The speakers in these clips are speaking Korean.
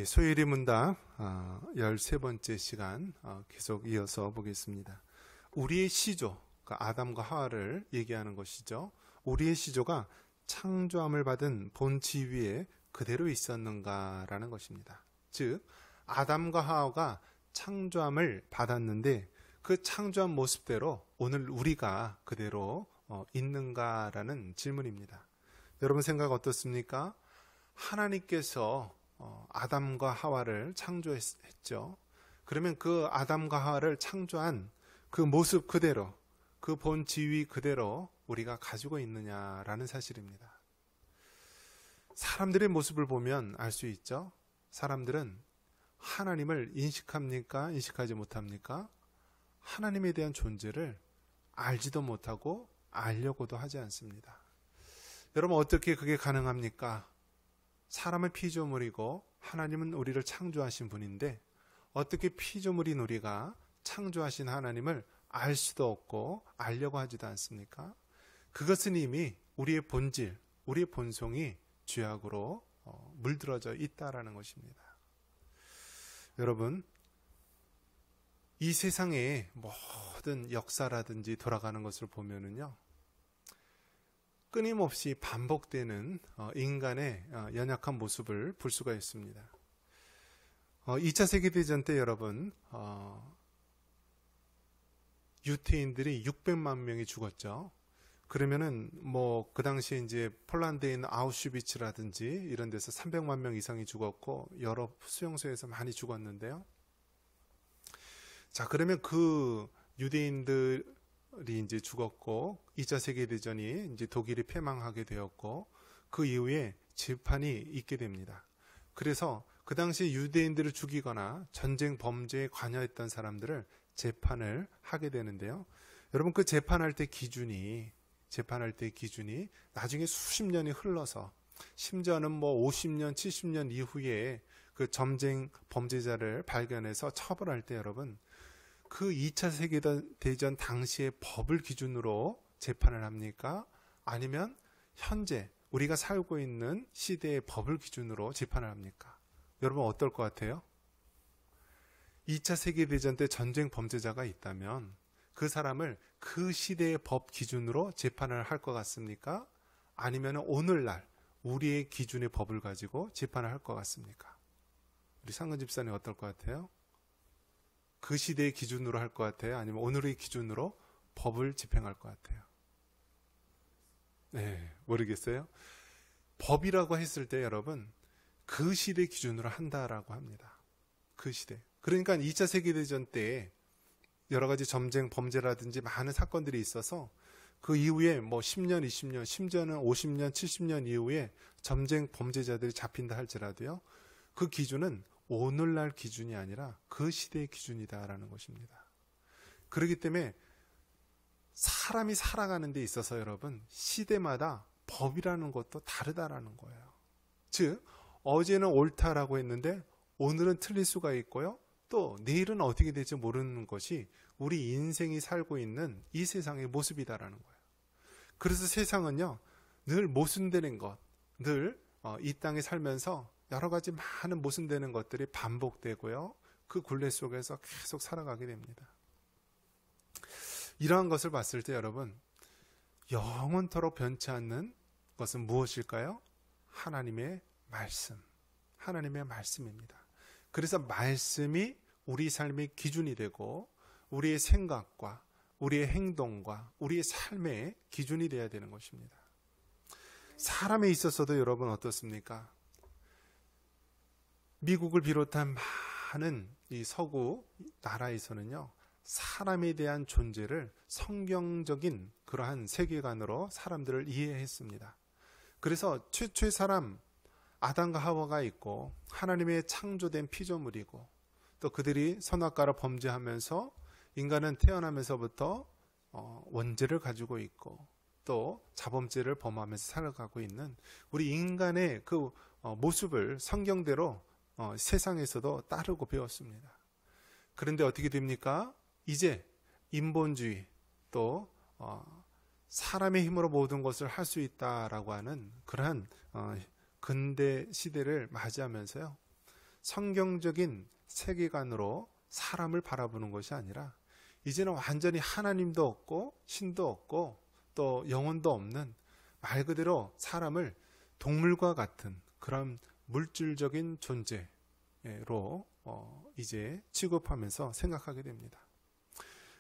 소일이 문답 13번째 시간 계속 이어서 보겠습니다. 우리의 시조, 아담과 하와를 얘기하는 것이죠. 우리의 시조가 창조함을 받은 본 지위에 그대로 있었는가라는 것입니다. 즉, 아담과 하와가 창조함을 받았는데 그 창조한 모습대로 오늘 우리가 그대로 있는가라는 질문입니다. 여러분 생각 어떻습니까? 하나님께서 아담과 하와를 창조했죠. 그러면 그 아담과 하와를 창조한 그 모습 그대로, 그 본 지위 그대로 우리가 가지고 있느냐라는 사실입니다. 사람들의 모습을 보면 알 수 있죠. 사람들은 하나님을 인식합니까? 인식하지 못합니까? 하나님에 대한 존재를 알지도 못하고 알려고도 하지 않습니다. 여러분 어떻게 그게 가능합니까? 사람은 피조물이고 하나님은 우리를 창조하신 분인데 어떻게 피조물인 우리가 창조하신 하나님을 알 수도 없고 알려고 하지도 않습니까? 그것은 이미 우리의 본질, 우리의 본성이 죄악으로 물들어져 있다라는 것입니다. 여러분, 이 세상의 모든 역사라든지 돌아가는 것을 보면은요, 끊임없이 반복되는 인간의 연약한 모습을 볼 수가 있습니다. 2차 세계대전 때 여러분, 유태인들이 600만 명이 죽었죠. 그러면은 그 당시에 이제 폴란드에 있는 아우슈비츠라든지 이런 데서 300만 명 이상이 죽었고 여러 수용소에서 많이 죽었는데요. 자, 그러면 그 유대인들이 이제 죽었고 2차 세계대전이 이제 독일이 패망하게 되었고 그 이후에 재판이 있게 됩니다. 그래서 그 당시 유대인들을 죽이거나 전쟁 범죄에 관여했던 사람들을 재판을 하게 되는데요. 여러분 그 재판할 때 기준이 나중에 수십 년이 흘러서 심지어는 50년, 70년 이후에 그 전쟁 범죄자를 발견해서 처벌할 때 여러분 그 2차 세계대전 당시의 법을 기준으로 재판을 합니까? 아니면 현재 우리가 살고 있는 시대의 법을 기준으로 재판을 합니까? 여러분 어떨 것 같아요? 2차 세계대전 때 전쟁 범죄자가 있다면 그 사람을 그 시대의 법 기준으로 재판을 할 것 같습니까? 아니면 오늘날 우리의 기준의 법을 가지고 재판을 할 것 같습니까? 우리 상근 집사님 어떨 것 같아요? 그 시대의 기준으로 할 것 같아요? 아니면 오늘의 기준으로 법을 집행할 것 같아요? 네, 모르겠어요. 법이라고 했을 때 여러분 그 시대 기준으로 한다라고 합니다. 그 시대. 그러니까 2차 세계대전 때 여러 가지 전쟁 범죄라든지 많은 사건들이 있어서 그 이후에 10년, 20년, 심지어는 50년, 70년 이후에 전쟁 범죄자들이 잡힌다 할지라도요. 그 기준은 오늘날 기준이 아니라 그 시대의 기준이다라는 것입니다. 그렇기 때문에 사람이 살아가는 데 있어서 여러분 시대마다 법이라는 것도 다르다라는 거예요. 즉 어제는 옳다라고 했는데 오늘은 틀릴 수가 있고요. 또 내일은 어떻게 될지 모르는 것이 우리 인생이 살고 있는 이 세상의 모습이다라는 거예요. 그래서 세상은요 늘 모순되는 것, 늘 이 땅에 살면서 여러 가지 많은 모순되는 것들이 반복되고요. 그 굴레 속에서 계속 살아가게 됩니다. 이러한 것을 봤을 때 여러분 영원토록 변치 않는 것은 무엇일까요? 하나님의 말씀, 하나님의 말씀입니다. 그래서 말씀이 우리 삶의 기준이 되고 우리의 생각과 우리의 행동과 우리의 삶의 기준이 되어야 되는 것입니다. 사람에 있어서도 여러분 어떻습니까? 미국을 비롯한 많은 이 서구 나라에서는요, 사람에 대한 존재를 성경적인 그러한 세계관으로 사람들을 이해했습니다. 그래서 최초의 사람, 아담과 하와가 있고 하나님의 창조된 피조물이고 또 그들이 선악과를 범죄하면서 인간은 태어나면서부터 원죄를 가지고 있고 또 자범죄를 범하면서 살아가고 있는 우리 인간의 그 모습을 성경대로 세상에서도 따르고 배웠습니다. 그런데 어떻게 됩니까? 이제 인본주의 또 사람의 힘으로 모든 것을 할 수 있다라고 하는 그러한 근대 시대를 맞이하면서요, 성경적인 세계관으로 사람을 바라보는 것이 아니라 이제는 완전히 하나님도 없고 신도 없고 또 영혼도 없는 말 그대로 사람을 동물과 같은 그런 물질적인 존재로 이제 취급하면서 생각하게 됩니다.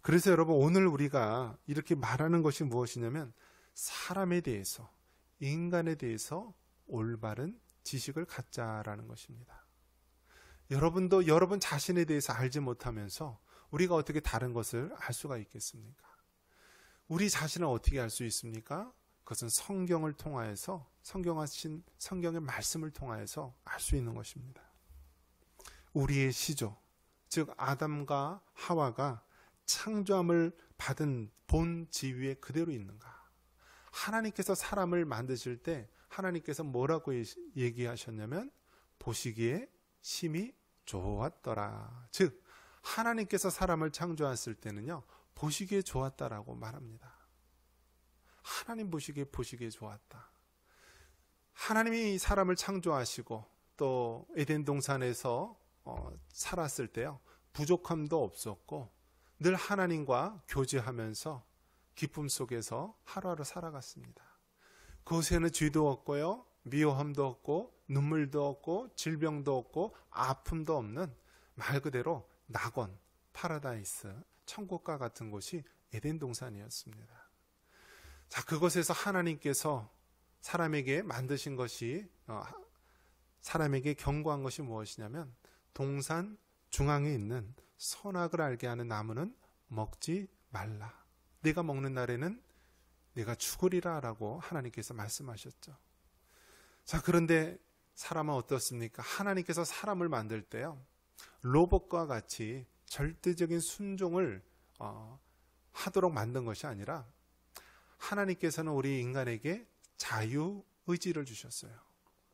그래서 여러분, 오늘 우리가 이렇게 말하는 것이 무엇이냐면 사람에 대해서, 인간에 대해서 올바른 지식을 갖자라는 것입니다. 여러분도 여러분 자신에 대해서 알지 못하면서 우리가 어떻게 다른 것을 알 수가 있겠습니까? 우리 자신을 어떻게 알 수 있습니까? 그것은 성경을 통하여서, 성경의 말씀을 통하여서 알 수 있는 것입니다. 우리의 시조, 즉 아담과 하와가 창조함을 받은 본 지위에 그대로 있는가? 하나님께서 사람을 만드실 때 하나님께서 뭐라고 얘기하셨냐면 보시기에 심히 좋았더라. 즉 하나님께서 사람을 창조했을 때는요, 보시기에 좋았다라고 말합니다. 하나님 보시기에 좋았다. 하나님이 사람을 창조하시고 또 에덴 동산에서 살았을 때요, 부족함도 없었고 늘 하나님과 교제하면서 기쁨 속에서 하루하루 살아갔습니다. 그곳에는 죄도 없고요, 미워함도 없고 눈물도 없고 질병도 없고 아픔도 없는 말 그대로 낙원, 파라다이스, 천국과 같은 곳이 에덴 동산이었습니다. 자, 그곳에서 하나님께서 사람에게 만드신 것이, 사람에게 경고한 것이 무엇이냐면 동산 중앙에 있는 선악을 알게 하는 나무는 먹지 말라. 네가 먹는 날에는 네가 죽으리라 라고 하나님께서 말씀하셨죠. 자, 그런데 사람은 어떻습니까? 하나님께서 사람을 만들 때요, 로봇과 같이 절대적인 순종을 하도록 만든 것이 아니라 하나님께서는 우리 인간에게 자유의지를 주셨어요.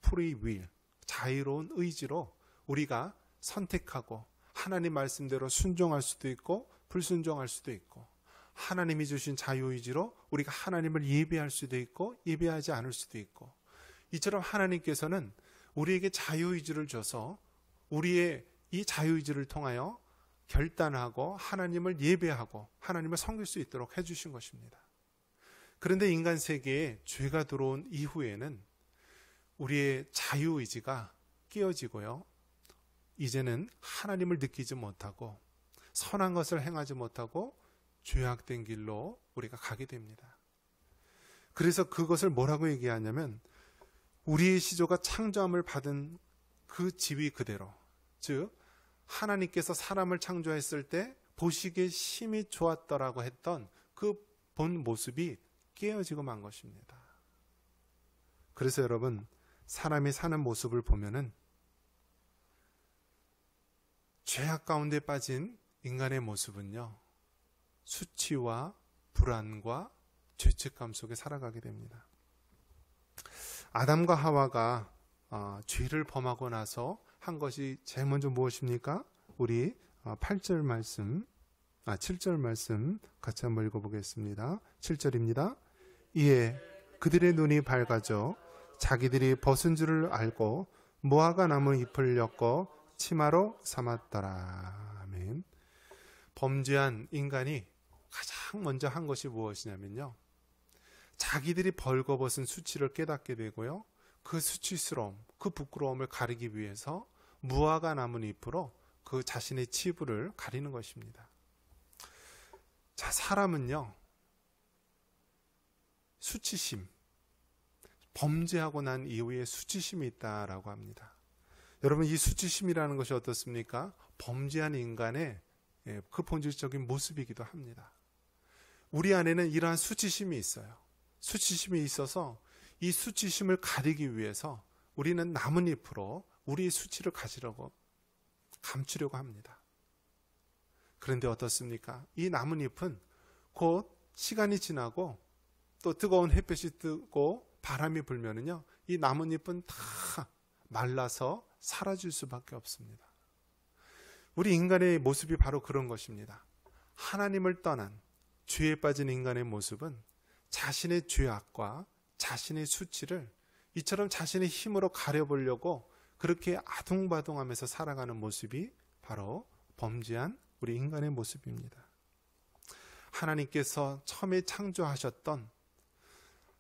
free will, 자유로운 의지로 우리가 선택하고 하나님 말씀대로 순종할 수도 있고 불순종할 수도 있고, 하나님이 주신 자유의지로 우리가 하나님을 예배할 수도 있고 예배하지 않을 수도 있고, 이처럼 하나님께서는 우리에게 자유의지를 줘서 우리의 이 자유의지를 통하여 결단하고 하나님을 예배하고 하나님을 섬길 수 있도록 해주신 것입니다. 그런데 인간 세계에 죄가 들어온 이후에는 우리의 자유의지가 깨어지고요, 이제는 하나님을 느끼지 못하고 선한 것을 행하지 못하고 죄악된 길로 우리가 가게 됩니다. 그래서 그것을 뭐라고 얘기하냐면 우리의 시조가 창조함을 받은 그 지위 그대로, 즉 하나님께서 사람을 창조했을 때 보시기에 심히 좋았더라고 했던 그 본 모습이 깨어지고 만 것입니다. 그래서 여러분, 사람이 사는 모습을 보면은 죄악 가운데 빠진 인간의 모습은요, 수치와 불안과 죄책감 속에 살아가게 됩니다. 아담과 하와가 죄를 범하고 나서 한 것이 제일 먼저 무엇입니까? 우리 8절 말씀, 7절 말씀 같이 한번 읽어보겠습니다. 7절입니다. 이에 그들의 눈이 밝아져 자기들이 벗은 줄을 알고 무화과 나무 잎을 엮어 치마로 삼았더라. 아멘. 범죄한 인간이 가장 먼저 한 것이 무엇이냐면요, 자기들이 벌거벗은 수치를 깨닫게 되고요, 그 수치스러움, 그 부끄러움을 가리기 위해서 무화과 나무 잎으로 그 자신의 치부를 가리는 것입니다. 자, 사람은요, 수치심, 범죄하고 난 이후에 수치심이 있다라고 합니다. 여러분, 이 수치심이라는 것이 어떻습니까? 범죄한 인간의 그 본질적인 모습이기도 합니다. 우리 안에는 이러한 수치심이 있어요. 수치심이 있어서 이 수치심을 가리기 위해서 우리는 나뭇잎으로 우리의 수치를 감추려고 합니다. 그런데 어떻습니까? 이 나뭇잎은 곧 시간이 지나고 또 뜨거운 햇볕이 뜨고 바람이 불면은요, 이 나뭇잎은 다 말라서 사라질 수밖에 없습니다. 우리 인간의 모습이 바로 그런 것입니다. 하나님을 떠난 죄에 빠진 인간의 모습은 자신의 죄악과 자신의 수치를 이처럼 자신의 힘으로 가려보려고 그렇게 아둥바둥하면서 살아가는 모습이 바로 범죄한 우리 인간의 모습입니다. 하나님께서 처음에 창조하셨던,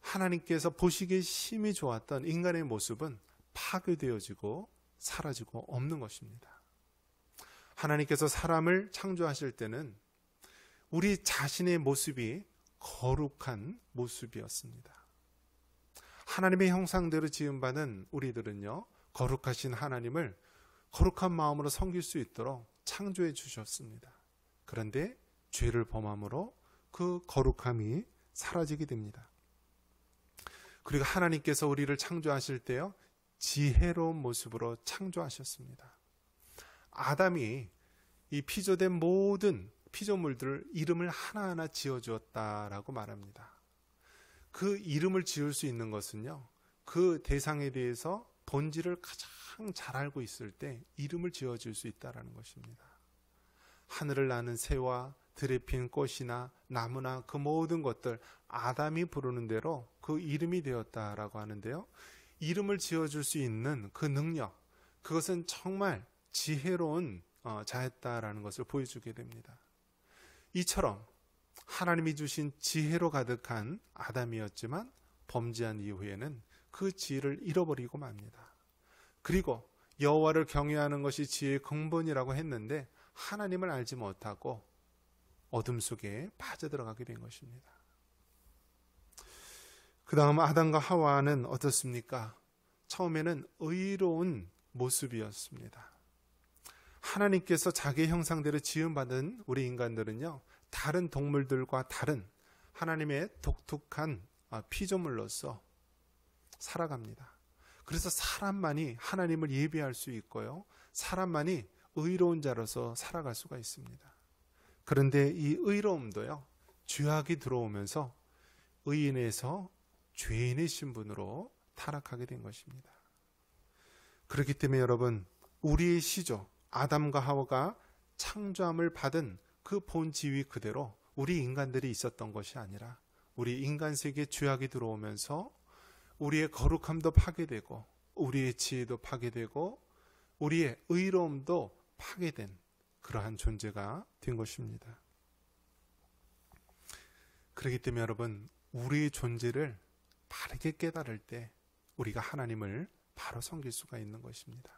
하나님께서 보시기에 심히 좋았던 인간의 모습은 파괴되어지고 사라지고 없는 것입니다. 하나님께서 사람을 창조하실 때는 우리 자신의 모습이 거룩한 모습이었습니다. 하나님의 형상대로 지음받은 우리들은요, 거룩하신 하나님을 거룩한 마음으로 섬길 수 있도록 창조해 주셨습니다. 그런데 죄를 범함으로 그 거룩함이 사라지게 됩니다. 그리고 하나님께서 우리를 창조하실 때요, 지혜로운 모습으로 창조하셨습니다. 아담이 이 피조된 모든 피조물들을 이름을 하나하나 지어주었다라고 말합니다. 그 이름을 지을 수 있는 것은요, 그 대상에 대해서 본질을 가장 잘 알고 있을 때 이름을 지어줄 수 있다는 것입니다. 하늘을 나는 새와 들에 핀 꽃이나 나무나 그 모든 것들, 아담이 부르는 대로 그 이름이 되었다라고 하는데요, 이름을 지어줄 수 있는 그 능력, 그것은 정말 지혜로운 자였다라는 것을 보여주게 됩니다. 이처럼 하나님이 주신 지혜로 가득한 아담이었지만 범죄한 이후에는 그 지혜를 잃어버리고 맙니다. 그리고 여호와를 경외하는 것이 지혜의 근본이라고 했는데 하나님을 알지 못하고 어둠 속에 빠져들어가게 된 것입니다. 그 다음 아담과 하와는 어떻습니까? 처음에는 의로운 모습이었습니다. 하나님께서 자기의 형상대로 지음받은 우리 인간들은요, 다른 동물들과 다른 하나님의 독특한 피조물로서 살아갑니다. 그래서 사람만이 하나님을 예배할 수 있고요, 사람만이 의로운 자로서 살아갈 수가 있습니다. 그런데 이 의로움도요, 죄악이 들어오면서 의인에서 죄인의 신분으로 타락하게 된 것입니다. 그렇기 때문에 여러분, 우리의 시조 아담과 하와가 창조함을 받은 그 본 지위 그대로 우리 인간들이 있었던 것이 아니라 우리 인간 세계에 죄악이 들어오면서 우리의 거룩함도 파괴되고 우리의 지혜도 파괴되고 우리의 의로움도 파괴된 그러한 존재가 된 것입니다. 그렇기 때문에 여러분, 우리의 존재를 바르게 깨달을 때 우리가 하나님을 바로 섬길 수가 있는 것입니다.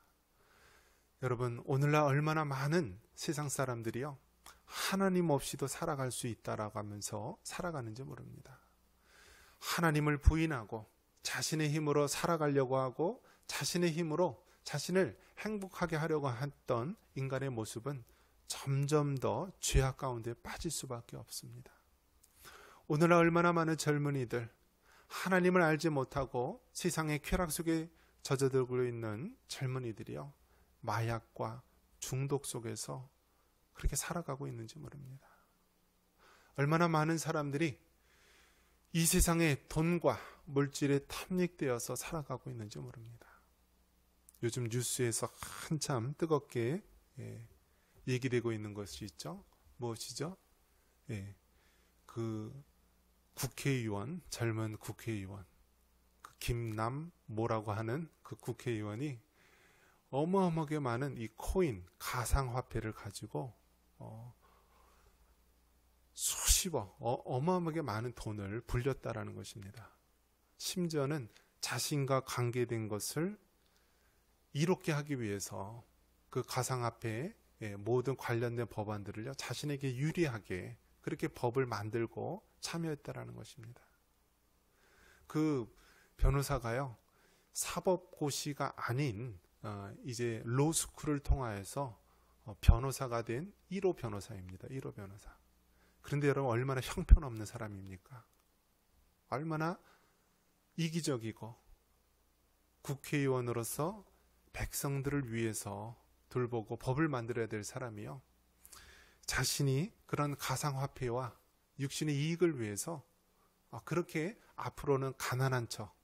여러분, 오늘날 얼마나 많은 세상 사람들이요, 하나님 없이도 살아갈 수 있다라고 하면서 살아가는지 모릅니다. 하나님을 부인하고 자신의 힘으로 살아가려고 하고 자신의 힘으로 자신을 행복하게 하려고 했던 인간의 모습은 점점 더 죄악 가운데 빠질 수밖에 없습니다. 오늘날 얼마나 많은 젊은이들, 하나님을 알지 못하고 세상의 쾌락 속에 젖어들고 있는 젊은이들이요, 마약과 중독 속에서 그렇게 살아가고 있는지 모릅니다. 얼마나 많은 사람들이 이 세상의 돈과 물질에 탐닉되어서 살아가고 있는지 모릅니다. 요즘 뉴스에서 한참 뜨겁게 얘기되고 있는 것이 있죠. 무엇이죠? 그 국회의원, 젊은 국회의원, 그 김남모라고 하는 그 국회의원이 어마어마하게 많은 이 코인, 가상화폐를 가지고 수십억, 어마어마하게 많은 돈을 불렸다라는 것입니다. 심지어는 자신과 관계된 것을 이롭게 하기 위해서 그 가상화폐의 모든 관련된 법안들을요, 자신에게 유리하게 그렇게 법을 만들고 참여했다라는 것입니다. 그 변호사가요, 사법고시가 아닌 이제 로스쿨을 통하여서 변호사가 된 1호 변호사입니다. 1호 변호사. 그런데 여러분, 얼마나 형편없는 사람입니까? 얼마나 이기적이고 국회의원으로서 백성들을 위해서 돌보고 법을 만들어야 될 사람이요, 자신이 그런 가상화폐와 육신의 이익을 위해서 그렇게 앞으로는 가난한 척,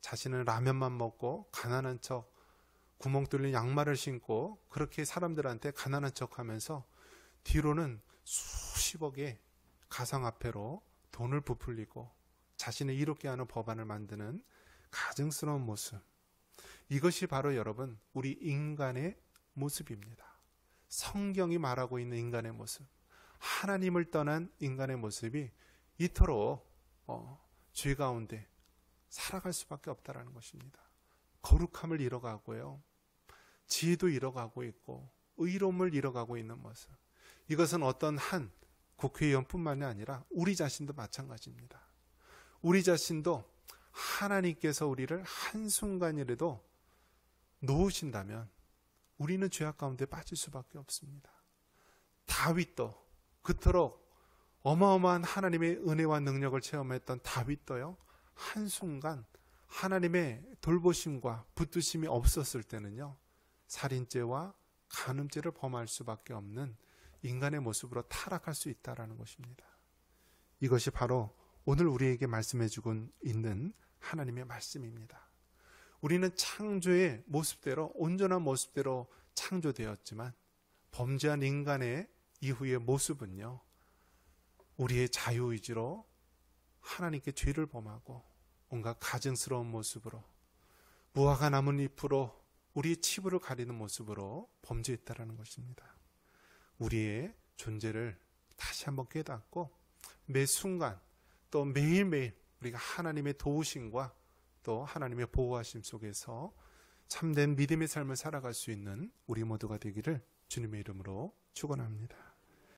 자신은 라면만 먹고 가난한 척, 구멍 뚫린 양말을 신고 그렇게 사람들한테 가난한 척하면서 뒤로는 수십억의 가상화폐로 돈을 부풀리고 자신을 이롭게 하는 법안을 만드는 가증스러운 모습. 이것이 바로 여러분 우리 인간의 모습입니다. 성경이 말하고 있는 인간의 모습, 하나님을 떠난 인간의 모습이 이토록 죄 가운데 살아갈 수밖에 없다라는 것입니다. 거룩함을 잃어가고요, 지혜도 잃어가고 있고 의로움을 잃어가고 있는 모습. 이것은 어떤 한 국회의원뿐만이 아니라 우리 자신도 마찬가지입니다. 우리 자신도 하나님께서 우리를 한순간이라도 놓으신다면 우리는 죄악 가운데 빠질 수밖에 없습니다. 다윗도 그토록 어마어마한 하나님의 은혜와 능력을 체험했던 다윗도요, 한순간 하나님의 돌보심과 붙드심이 없었을 때는요, 살인죄와 간음죄를 범할 수밖에 없는 인간의 모습으로 타락할 수 있다는 것입니다. 이것이 바로 오늘 우리에게 말씀해 주고 있는 하나님의 말씀입니다. 우리는 창조의 모습대로, 온전한 모습대로 창조되었지만 범죄한 인간의 이후의 모습은요, 우리의 자유의지로 하나님께 죄를 범하고 온갖 가증스러운 모습으로, 무화과 나뭇잎으로 우리의 치부를 가리는 모습으로 범죄했다라는 것입니다. 우리의 존재를 다시 한번 깨닫고 매 순간 또 매일매일 우리가 하나님의 도우심과 또 하나님의 보호하심 속에서 참된 믿음의 삶을 살아갈 수 있는 우리 모두가 되기를 주님의 이름으로 축원합니다.